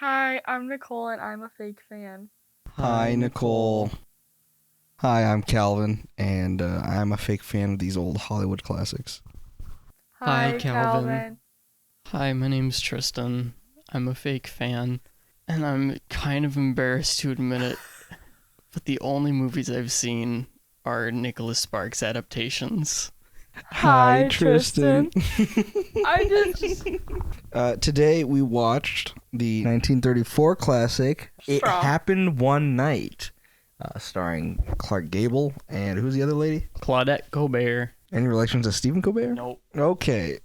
Hi, I'm Nicole and I'm a fake fan. Hi, Nicole. Hi, I'm Calvin, and I'm a fake fan of these old Hollywood classics. Hi, Hi, Calvin. Calvin. Hi, my name's Triston. I'm a fake fan, and I'm kind of embarrassed to admit it, but the only movies I've seen are Nicholas Sparks adaptations. Hi, Triston. I just Today we watched the 1934 classic It From- Happened One Night, starring Clark Gable and who's the other lady? Claudette Colbert. Any relation to Stephen Colbert? Nope. Okay.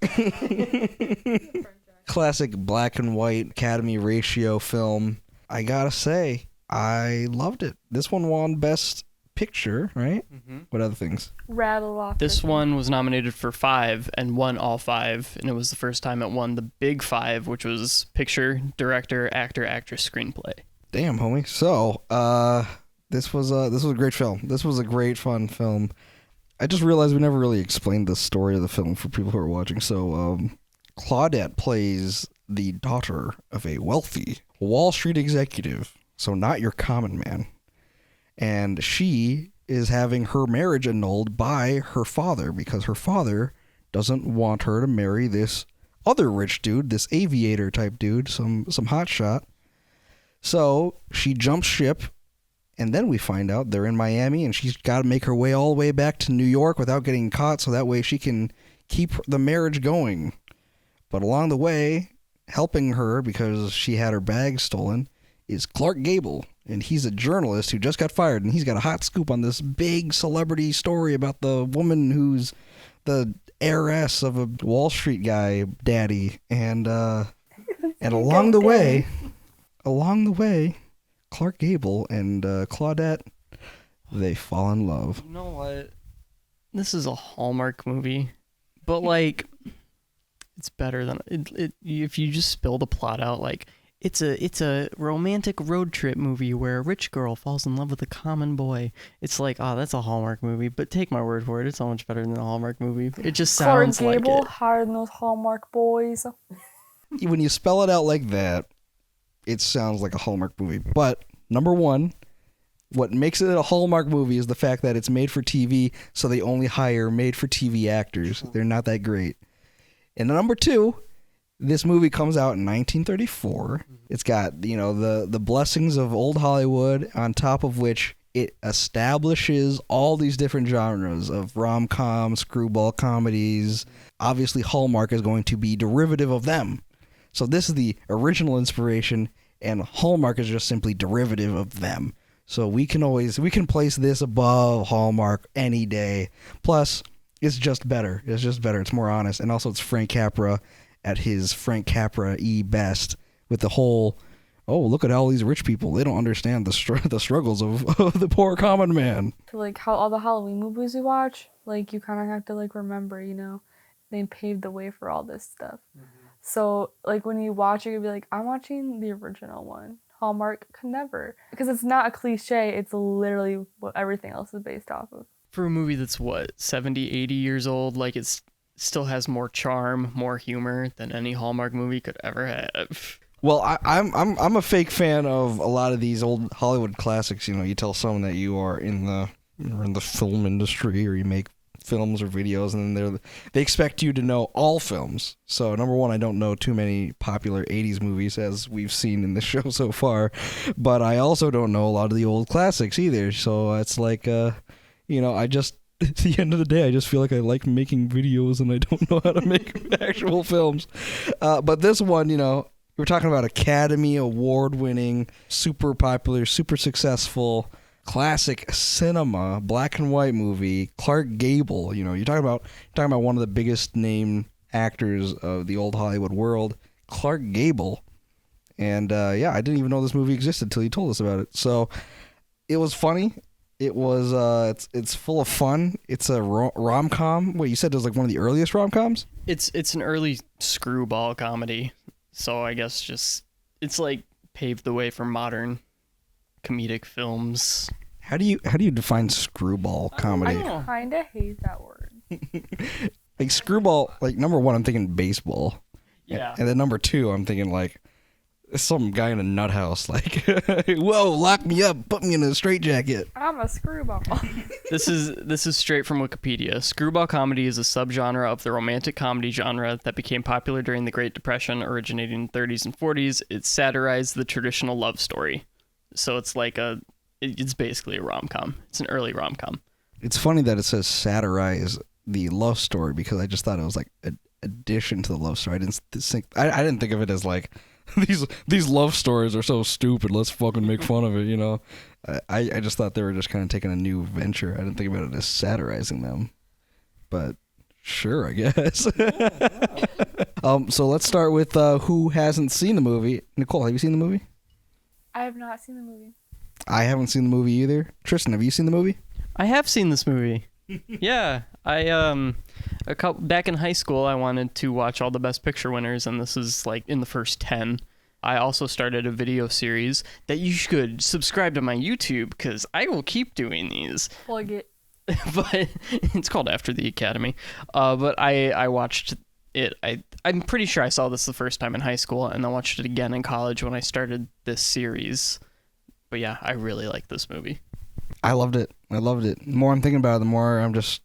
Classic black and white Academy ratio film. I gotta say, I loved it. This one won Best Picture, right? Mm-hmm. What other things? rattle off. This one was nominated for 5 and won all 5, and it was the first time it won the big 5, which was picture, director, actor, actress, screenplay. Damn, homie. So, this was a great film. This was a great fun film. I just realized we never really explained the story of the film for people who are watching. So, Claudette plays the daughter of a wealthy Wall Street executive, so not your common man. And she is having her marriage annulled by her father because her father doesn't want her to marry this other rich dude, this aviator type dude, some hotshot. So she jumps ship, and then we find out they're in Miami, and she's got to make her way all the way back to New York without getting caught, so that way she can keep the marriage going. But along the way, helping her because she had her bag stolen is Clark Gable, and he's a journalist who just got fired, and he's got a hot scoop on this big celebrity story about the woman who's the heiress of a Wall Street guy daddy, and along the way, Clark Gable and Claudette, they fall in love. You know what? This is a Hallmark movie, but like, it's better than it. If you just spill the plot out, like it's a romantic road trip movie where a rich girl falls in love with a common boy. It's like, oh, that's a Hallmark movie. But take my word for it, it's so much better than a Hallmark movie. It just Clark sounds like Gable, it. higher than those Hallmark boys. When you spell it out like that, it sounds like a Hallmark movie. But number one, what makes it a Hallmark movie is the fact that it's made for TV, so they only hire made-for-TV actors. They're not that great. And number two, this movie comes out in 1934. It's got, the blessings of old Hollywood, on top of which it establishes all these different genres of rom-com, screwball comedies. Obviously, Hallmark is going to be derivative of them. So this is the original inspiration, and Hallmark is just simply derivative of them. So we can place this above Hallmark any day. Plus, it's just better. It's more honest. And also it's Frank Capra at his Frank Capra-y best with the whole, oh, look at all these rich people. They don't understand the struggles of the poor common man. To like how all the Halloween movies we watch, like you kind of have to like remember, they paved the way for all this stuff. Mm-hmm. So like when you watch it, you'll be like, I'm watching the original one. Hallmark could never, because it's not a cliche. It's literally what everything else is based off of. For a movie that's 70, 80 years old, like it still has more charm, more humor than any Hallmark movie could ever have. Well, I'm a fake fan of a lot of these old Hollywood classics. You tell someone that you're in the film industry, or you make films or videos, and then they expect you to know all films. So number one, I don't know too many popular 80s movies, as we've seen in the show so far, but I also don't know a lot of the old classics either. So it's like, I just, at the end of the day, I just feel like I like making videos and I don't know how to make actual films. But this one, we're talking about Academy Award-winning, super popular, super successful, classic cinema, black and white movie, Clark Gable. You're talking about one of the biggest name actors of the old Hollywood world, Clark Gable. And I didn't even know this movie existed until you told us about it. So it was funny. It was it's full of fun. It's a rom-com. Wait, you said it was like one of the earliest rom-coms? It's an early screwball comedy. So I guess it's like paved the way for modern comedic films. How do you define screwball comedy? I kind of hate that word. Like screwball, like number one, I'm thinking baseball. Yeah. And then number two, I'm thinking like some guy in a nut house, like, whoa, lock me up, put me in a straitjacket. I'm a screwball. This is straight from Wikipedia. Screwball comedy is a subgenre of the romantic comedy genre that became popular during the Great Depression, originating in the 30s and 40s. It satirized the traditional love story. So it's like it's basically a rom-com. It's an early rom-com. It's funny that it says satirize the love story, because I just thought it was like an addition to the love story. I didn't think of it as like, these love stories are so stupid, let's fucking make fun of it, you know. I just thought they were just kind of taking a new venture. I didn't think about it as satirizing them, but sure, I guess. So let's start with who hasn't seen the movie. Nicole, have you seen the movie? I have not seen the movie. I haven't seen the movie either. Tristan, have you seen the movie? I have seen this movie. Yeah, back in high school, I wanted to watch all the Best Picture winners, and this is like in the first 10. I also started a video series that you should subscribe to my YouTube, because I will keep doing these. Plug it. But it's called After the Academy. But I watched it. I'm pretty sure I saw this the first time in high school, and I watched it again in college when I started this series. But yeah, I really like this movie. I loved it. The more I'm thinking about it, the more I'm just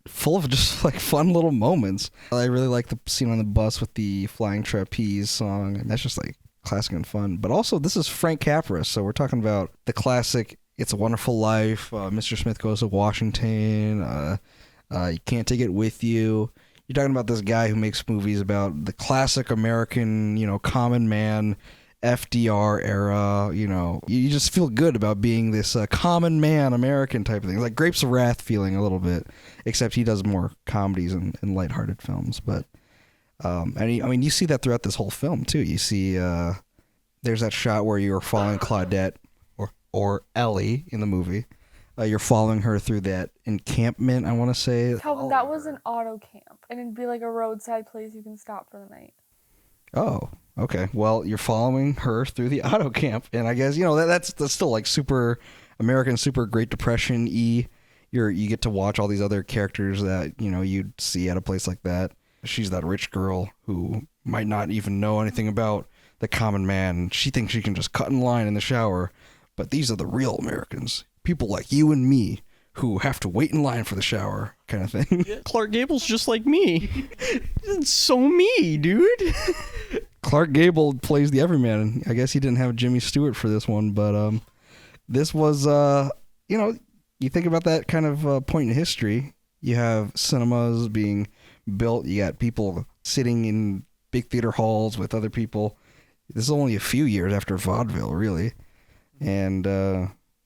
full of just like fun little moments. I really like the scene on the bus with the Flying Trapeze song, and that's just like classic and fun. But also, this is Frank Capra, so we're talking about the classic It's a Wonderful Life, Mr. Smith Goes to Washington, You Can't Take It With You. You're talking about this guy who makes movies about the classic American, you know, common man, FDR era, you know, you just feel good about being this common man American type of thing. Like Grapes of Wrath feeling a little bit, except he does more comedies and lighthearted films. But, you see that throughout this whole film too. You see, there's that shot where you're following Claudette or Ellie in the movie. You're following her through that encampment, I want to say. Calvin, that was an auto camp, and it'd be like a roadside place you can stop for the night. Oh, okay. Well, you're following her through the auto camp, and I guess, you know, that's still like super American, super Great Depression-y. You get to watch all these other characters that, you know, you'd see at a place like that. She's that rich girl who might not even know anything about the common man. She thinks she can just cut in line in the shower, but these are the real Americans. People like you and me who have to wait in line for the shower, kind of thing. Clark Gable's just like me. It's so me, dude. Clark Gable plays the everyman. I guess he didn't have Jimmy Stewart for this one, but this was, you know, you think about that kind of point in history. You have cinemas being built. You got people sitting in big theater halls with other people. This is only a few years after vaudeville, really. And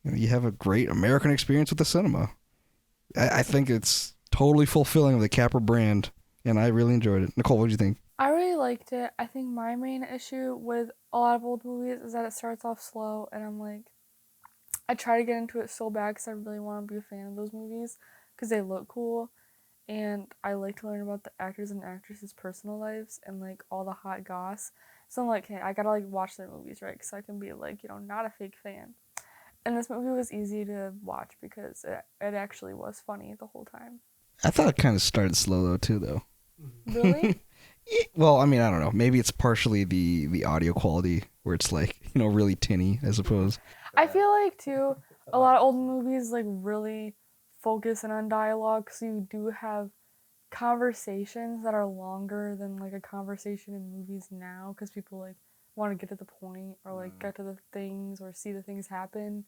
you have a great American experience with the cinema. I think it's totally fulfilling of the Capra brand, and I really enjoyed it. Nicole, what did you think? I really liked it. I think my main issue with a lot of old movies is that it starts off slow, and I'm like, I try to get into it so bad because I really want to be a fan of those movies because they look cool, and I like to learn about the actors and actresses' personal lives and like all the hot goss. So I'm like, hey, I gotta like watch their movies, right? Because I can be like, you know, not a fake fan. And this movie was easy to watch because it actually was funny the whole time. I thought it kind of started slow though, too, though. Really? Well, I mean, I don't know. Maybe it's partially the audio quality where it's like, you know, really tinny, I suppose. I feel like, too, a lot of old movies, like, really focus in on dialogue, so you do have conversations that are longer than, like, a conversation in movies now, because people, like, want to get to the point, or, like, get to the things, or see the things happen.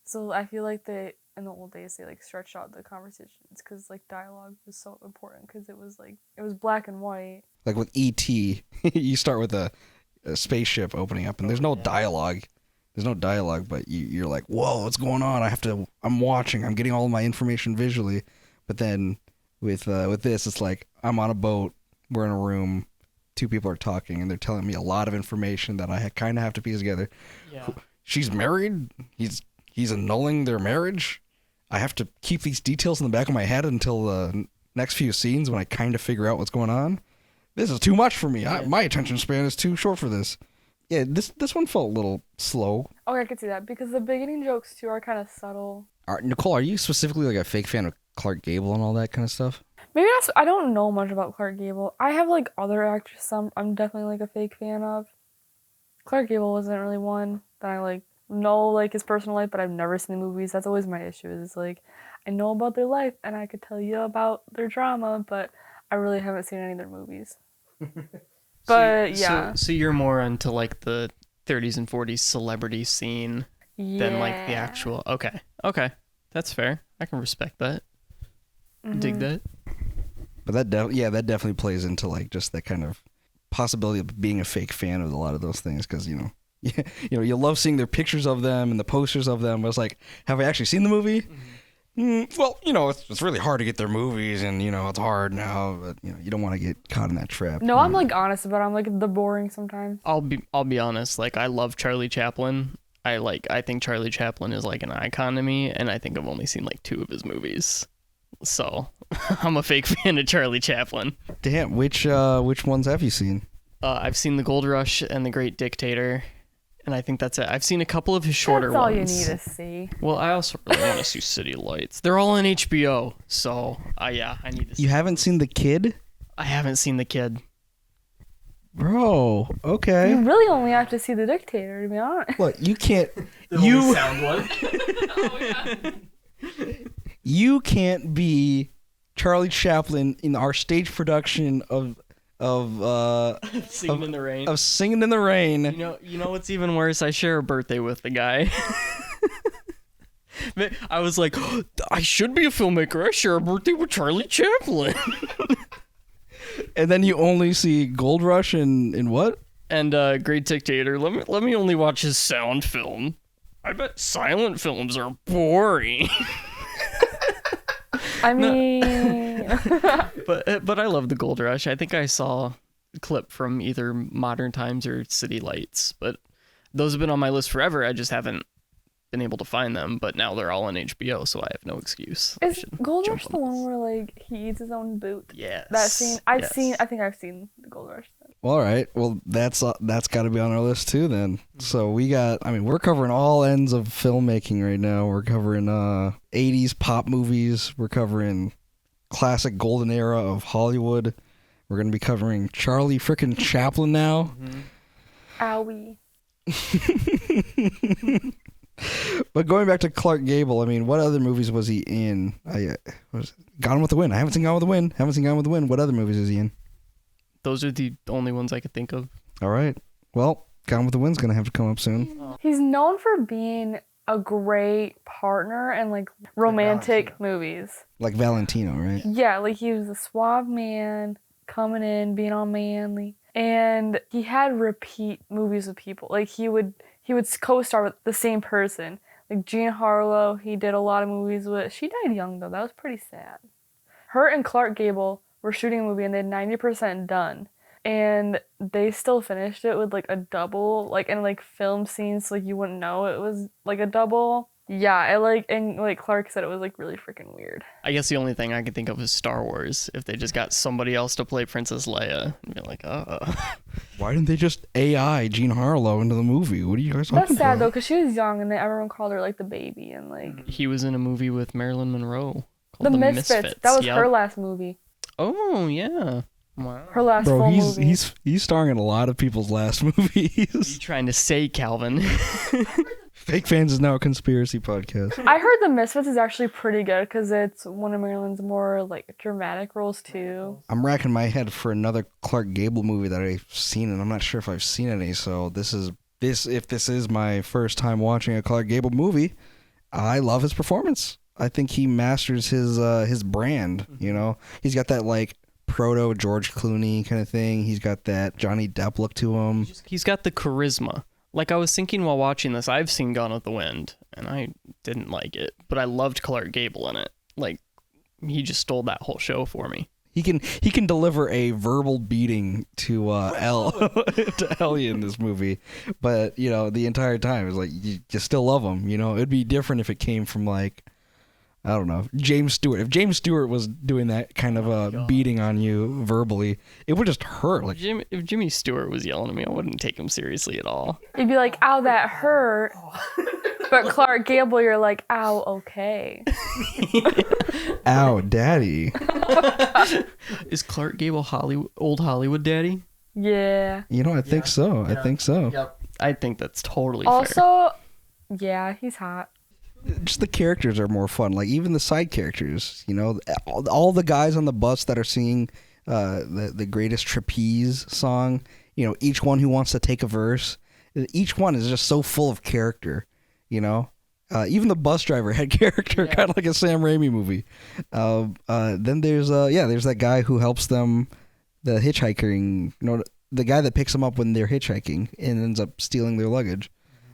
So I feel like in the old days, they, like, stretched out the conversations, because, like, dialogue was so important, because it was black and white. Like with E.T., you start with a spaceship opening up, and there's no dialogue. There's no dialogue, but you're like, whoa, what's going on? I'm watching, I'm getting all of my information visually. But then with this, it's like, I'm on a boat, we're in a room, two people are talking, and they're telling me a lot of information that I kind of have to piece together. Yeah. She's married? He's annulling their marriage? I have to keep these details in the back of my head until the next few scenes when I kind of figure out what's going on. This is too much for me. My attention span is too short for this. Yeah, this one felt a little slow. Okay, I could see that, because the beginning jokes, too, are kind of subtle. Nicole, are you specifically like a fake fan of Clark Gable and all that kind of stuff? Maybe I don't know much about Clark Gable. I have, like, other actors I'm definitely, like, a fake fan of. Clark Gable wasn't really one that I like know like his personal life, but I've never seen the movies. That's always my issue. Is like I know about their life and I could tell you about their drama, but I really haven't seen any of their movies. But yeah. So you're more into like the 30s and 40s celebrity scene than like the actual. Okay. That's fair. I can respect that. Dig that. But that definitely plays into like just that kind of possibility of being a fake fan of a lot of those things, because you love seeing their pictures of them and the posters of them. But it's like, have I actually seen the movie? Well, it's really hard to get their movies, and it's hard now. But you don't want to get caught in that trap. No, I'm like honest about it. I'm like they're boring sometimes. I'll be honest. Like I love Charlie Chaplin. I think Charlie Chaplin is like an icon to me, and I think I've only seen like 2 of his movies. So I'm a fake fan of Charlie Chaplin. Damn, which ones have you seen? I've seen The Gold Rush and The Great Dictator, and I think that's it. I've seen a couple of his shorter ones. That's all you need to see. Well, I also really want to see City Lights. They're all on HBO, so I need to see. You haven't seen The Kid? I haven't seen The Kid. Bro, okay. You really only have to see The Dictator, to be honest. Look, you can't. Sound one. You can't be Charlie Chaplin in our stage production of Singing in the Rain. Of Singing in the Rain. You know what's even worse? I share a birthday with the guy. I was like, I should be a filmmaker. I share a birthday with Charlie Chaplin. And then you only see Gold Rush and what? And Great Dictator. Let me only watch his sound film. I bet silent films are boring. I mean, but I love The Gold Rush. I think I saw a clip from either Modern Times or City Lights, but those have been on my list forever. I just haven't been able to find them, but now they're all on HBO, so I have no excuse. Is Gold Rush the one where like he eats his own boot? Yes. That scene. I think I've seen The Gold Rush. Well, all right. Well, that's got to be on our list too then. So we're covering all ends of filmmaking right now. We're covering 80s pop movies. We're covering classic golden era of Hollywood. We're going to be covering Charlie frickin' Chaplin now. Owie. But going back to Clark Gable, I mean, what other movies was he in? Gone with the Wind. I haven't seen Gone with the Wind. What other movies is he in? Those are the only ones I could think of. All right. Well, Gone with the Wind's going to have to come up soon. He's known for being a great partner in like romantic movies. Like Valentino, right? Yeah, like he was a suave man coming in, being all manly. And he had repeat movies with people. Like he would co-star with the same person. Like Jean Harlow, he did a lot of movies with. She died young though. That was pretty sad. Her and Clark Gable were shooting a movie and they had 90% done. And they still finished it with like a double, like in like film scenes, so, like you wouldn't know it was like a double. Yeah, and Clark said it was like really freaking weird. I guess the only thing I can think of is Star Wars. If they just got somebody else to play Princess Leia, and be like, Why didn't they just AI Jean Harlow into the movie? What are you guys talking about? That's sad though, because she was young and then everyone called her like the baby and like. He was in a movie with Marilyn Monroe called The Misfits. That was her last movie. Oh yeah. Wow. Her last full movie. He's starring in a lot of people's last movies. What are you trying to say, Calvin? Fake Fans is now a conspiracy podcast. I heard The Misfits is actually pretty good because it's one of Marilyn's more like dramatic roles too. I'm racking my head for another Clark Gable movie that I've seen, and I'm not sure if I've seen any. So if this is my first time watching a Clark Gable movie, I love his performance. I think he masters his brand. You know, he's got that like proto George Clooney kind of thing. He's got that Johnny Depp look to him. He's got the charisma. Like I was thinking while watching this, I've seen Gone with the Wind, and I didn't like it, but I loved Clark Gable in it. Like he just stole that whole show for me. He can deliver a verbal beating to Ellie in this movie, but you know the entire time it's like you still love him. You know, it'd be different if it came from like, I don't know, James Stewart. If James Stewart was doing that kind of a beating on you verbally, it would just hurt. Like if Jimmy Stewart was yelling at me, I wouldn't take him seriously at all. You'd be like, "Ow, that hurt." But Clark Gable, you're like, "Ow, okay." Ow, daddy. Is Clark Gable old Hollywood daddy? Yeah. You know, I think so. I think so. Yep. I think that's totally fair. Also, yeah, he's hot. Just the characters are more fun. Like even the side characters, you know, all the guys on the bus that are singing the greatest trapeze song. You know, each one who wants to take a verse. Each one is just so full of character. You know, even the bus driver had character, kind of like a Sam Raimi movie. Then there's there's that guy who helps them, the hitchhiking. You know, the guy that picks them up when they're hitchhiking and ends up stealing their luggage.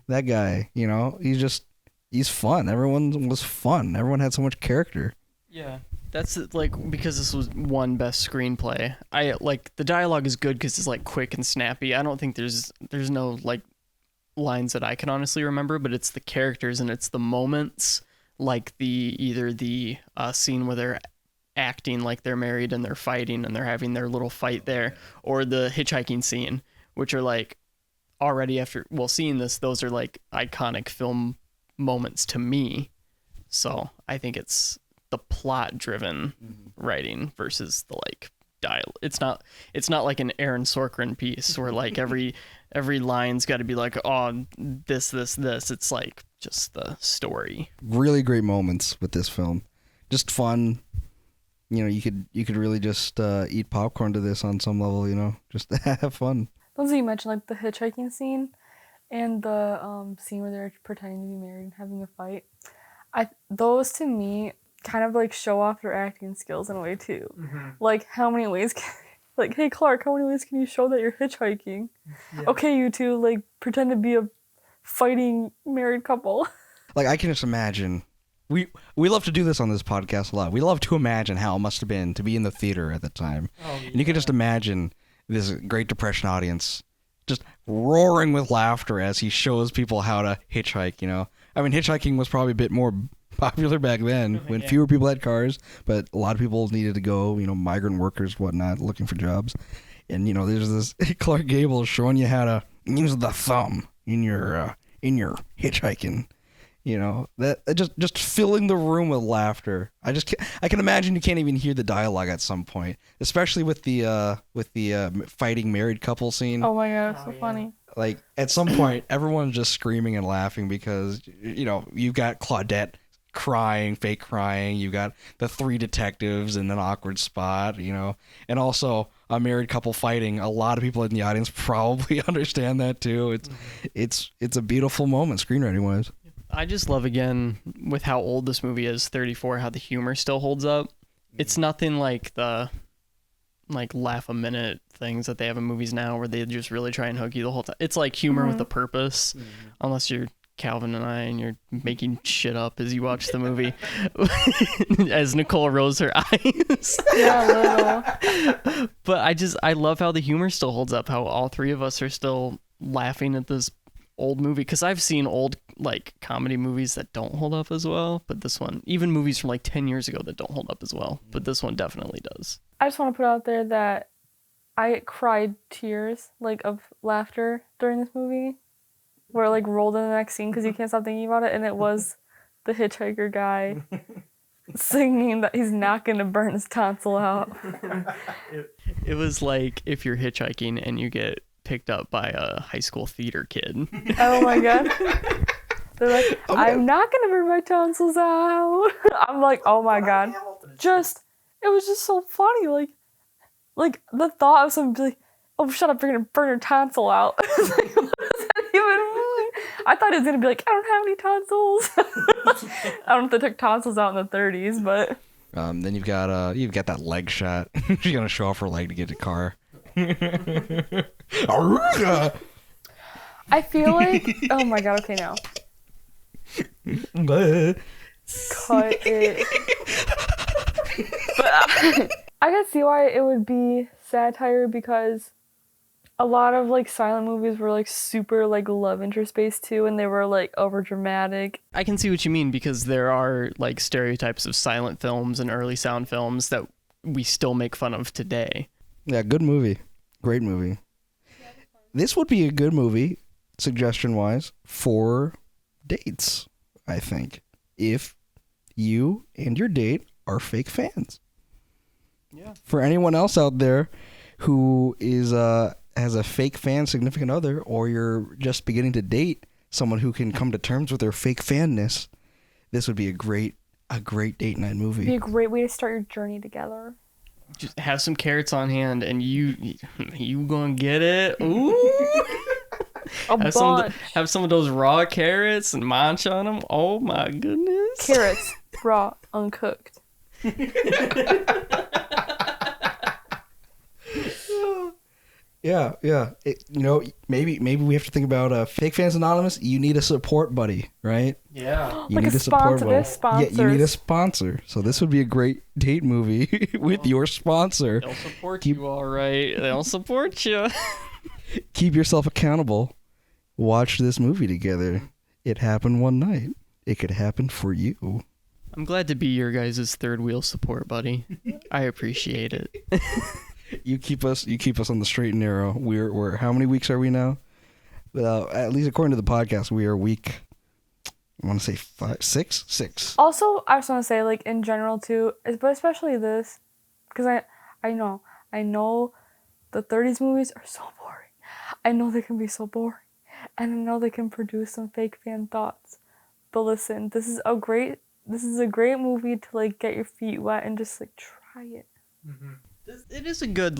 That guy, you know, he's fun. Everyone was fun. Everyone had so much character. Yeah. That's like because this was one best screenplay. I like the dialogue is good because it's like quick and snappy. I don't think there's no like lines that I can honestly remember, but it's the characters and it's the moments, like either the scene where they're acting like they're married and they're fighting and they're having their little fight there, or the hitchhiking scene, which are like already after seeing this, those are like iconic film moments to me. So I think it's the plot driven writing versus the like dial. It's not like an Aaron Sorkin piece where like every line's got to be like, oh, this. It's like just the story. Really great moments with this film. Just fun. You know, you could really just eat popcorn to this on some level, you know, just have fun. Those you mentioned, like the hitchhiking scene and the scene where they're pretending to be married and having a fight. Those to me kind of like show off their acting skills in a way too. Like how many ways like, hey Clark, how many ways can you show that you're hitchhiking? Yeah. Okay, you two, like pretend to be a fighting married couple. Like I can just imagine. We love to do this on this podcast a lot. We love to imagine how it must have been to be in the theater at the time. Oh, yeah. And you can just imagine this Great Depression audience just roaring with laughter as he shows people how to hitchhike, you know. I mean, hitchhiking was probably a bit more popular back then when fewer people had cars, but a lot of people needed to go, you know, migrant workers, whatnot, looking for jobs. And, you know, there's this Clark Gable showing you how to use the thumb in your hitchhiking. You know, that just filling the room with laughter. I can imagine you can't even hear the dialogue at some point, especially with the fighting married couple scene. Oh my god, it's so funny. Like at some point, everyone's just screaming and laughing because, you know, you've got Claudette crying, fake crying. You got the three detectives in an awkward spot, you know, and also a married couple fighting. A lot of people in the audience probably understand that too. It's a beautiful moment, screenwriting wise. I just love, again, with how old this movie is, 34, how the humor still holds up. It's nothing like the like laugh a minute things that they have in movies now where they just really try and hook you the whole time. It's like humor with a purpose, unless you're Calvin and I and you're making shit up as you watch the movie as Nicole rolls her eyes. Yeah, little. But I love how the humor still holds up, how all three of us are still laughing at this old movie, because I've seen old like comedy movies that don't hold up as well, but this one, even movies from like 10 years ago that don't hold up as well, but this one definitely does. I just want to put out there that I cried tears like of laughter during this movie, where it like rolled in the next scene because you can't stop thinking about it, and it was the hitchhiker guy singing that he's not gonna burn his tonsil out. It was like if you're hitchhiking and you get picked up by a high school theater kid. Oh my god. They're like, I'm not gonna burn my tonsils out. I'm like, oh my god. It was just so funny. Like the thought of someone being like, oh shut up, you're gonna burn your tonsil out. It's like, what does that even mean? I thought it was gonna be like, I don't have any tonsils. I don't know if they took tonsils out in the 30s, but then you've got that leg shot. She's gonna show off her leg to get to the car. I feel like, oh my god, okay now. Cut it. But I can see why it would be satire, because a lot of like silent movies were like super like love interest based too, and they were like over dramatic. I can see what you mean, because there are like stereotypes of silent films and early sound films that we still make fun of today. Yeah, good movie. Great movie. This would be a good movie, suggestion-wise, for dates, I think, if you and your date are fake fans. Yeah. For anyone else out there who is as a fake fan significant other, or you're just beginning to date someone who can come to terms with their fake fanness, this would be a great date night movie. It'd be a great way to start your journey together. Just have some carrots on hand, and you gonna get it. Ooh. Have some of those raw carrots and munch on them. Oh my goodness. Carrots, raw, uncooked. Yeah. Maybe we have to think about Fake Fans Anonymous. You need a support buddy, right? Yeah. You Like need a sponsor. There's Yeah, sponsors. you need a sponsor. So this would be a great date movie with your sponsor. They'll support you, all right. They'll support you. Keep yourself accountable. Watch this movie together. It happened one night. It could happen for you. I'm glad to be your guys' third wheel support buddy. I appreciate it. You keep us on the straight and narrow. We're how many weeks are we now? At least according to the podcast, we are week, I want to say six. Also, I just want to say, like, in general too, but especially this, because I know the 30s movies are so boring. I know they can be so boring, and I know they can produce some fake fan thoughts. But listen, this is a great movie to like get your feet wet and just like try it. Mm-hmm. It is a good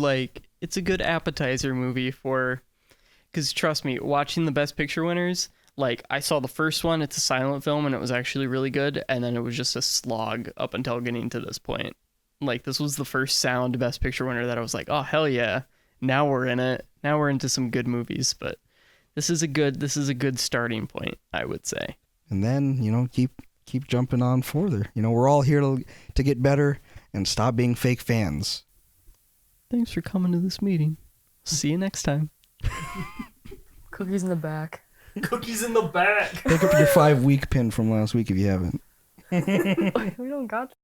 it's a good appetizer movie because trust me, watching the Best Picture winners, like I saw the first one, it's a silent film and it was actually really good, and then it was just a slog up until getting to this point. Like this was the first sound Best Picture winner that I was like, oh hell yeah, now we're in it. Now we're into some good movies, but this is a good starting point, I would say. And then, keep jumping on further. We're all here to get better and stop being fake fans. Thanks for coming to this meeting. See you next time. Cookies in the back. Cookies in the back. Pick up your 5-week pin from last week if you haven't. We don't got